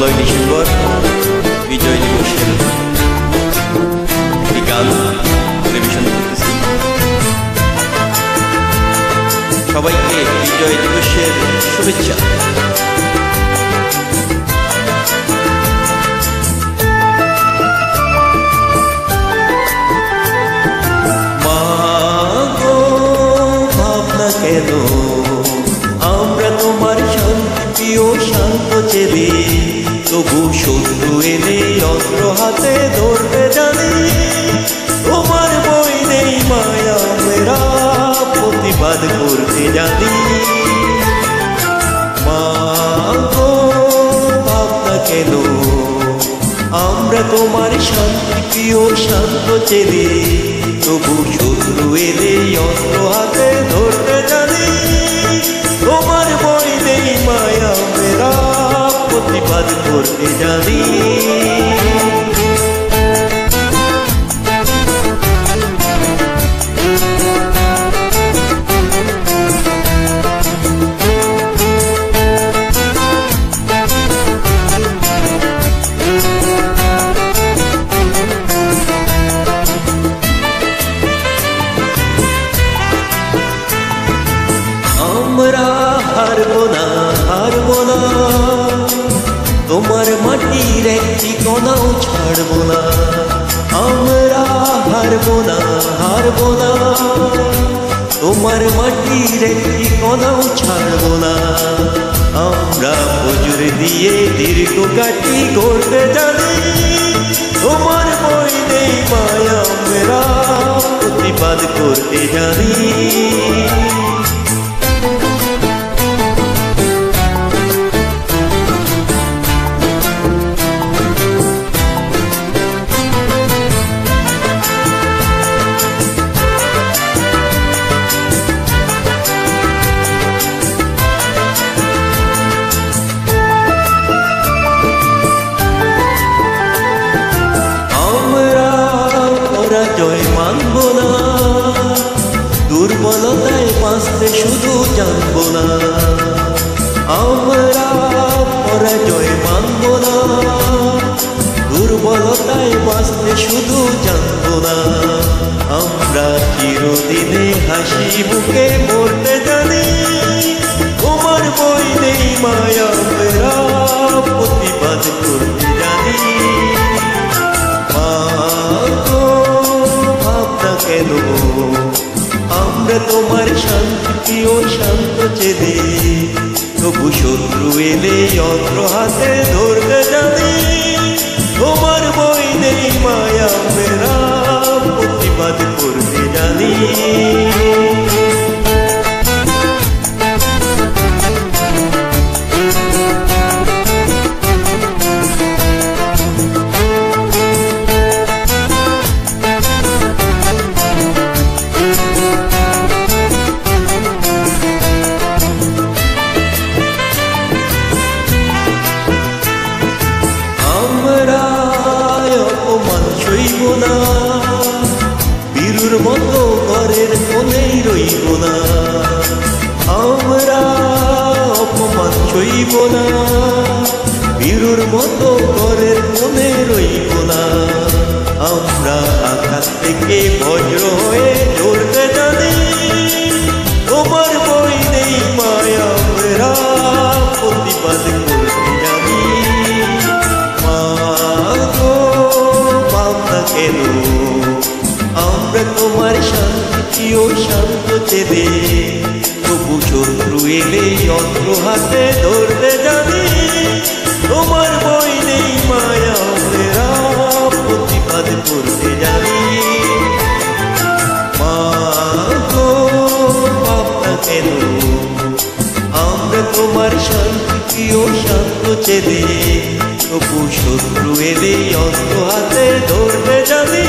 16ই December বিজয় দিবসের একটি গান পরিবেশন করতেছি। সবাইকে বিজয় দিবসের শুভেচ্ছা। কেন আমরা তোমার শান্তি ও শান্ত চেলে, তবু শত্রু এলে অস্ত্র হাতে ধরতে জানি। তোমার বই নেই মায়া, মেরা প্রতিবাদ করতে জানি। মা গো ভাবনা কেন আমরা তোমার শান্তি ও শান্ত চেলে, তবু শত্রু এলে অস্ত্র হাতে ধরতে জানি। তোমার বই নেই মায়া, মেরা প্রতিবাদ করতে জানি। আমরা হারবো না, হারবো না, তোমার মাটির একটি কণাও ছাড়বো না। আমরা হারবো না, হারবো না, তোমার মাটির একটি কণাও ছাড়বো না। আমরা বজ্র দিয়ে দীর্ঘ কাটি করতে জানি। তোমার বই নেই মায়া, মেরা প্রতিবাদ করতে জানি। জয় মানব না, দুর্বলতায় বাঁচতে শুধু জানব না। আমরা পরাজয় মানব না, দুর্বলতায় বাঁচতে শুধু জানব না। আমরা চিরদিনে হাসি মুখে মরতে জানি। তোমার বই নেই মায়া, মেরা প্রতিবাদ করতে জানি। কেন আমরা তোমার শান্তি ও শান্ত চেলে, তবু শত্রু এলে অস্ত্র হাতে ধরতে জানি। তোমার বই নেই মায়া, মেরা প্রতিবাদ করতে জানি। সইব না, বীরুর মতো ঘরের কোণেই রইব না। আমরা অপমান সইব না, বীরুর মতো ঘরের কোণে রইব না। আমরা আকাশ থেকে বজ্র হয়ে ধরতে জানি। তোমার বই নেই মায়া, মেরা প্রতিবাদ করতে জানি। কেন আমরা তোমার শান্তি ও শান্ত চেলে, তবু শত্রু এলে অস্ত্র হাতে ধরতে জানি। তোমার বই নেই মায়া, মেরা প্রতিবাদ করতে জানি। মা গো ভাবনা কেন আমরা তোমার শান্তি ও শান্ত চেলে, তবু শত্রু এলে অস্ত্র হাতে ধরতে জানি।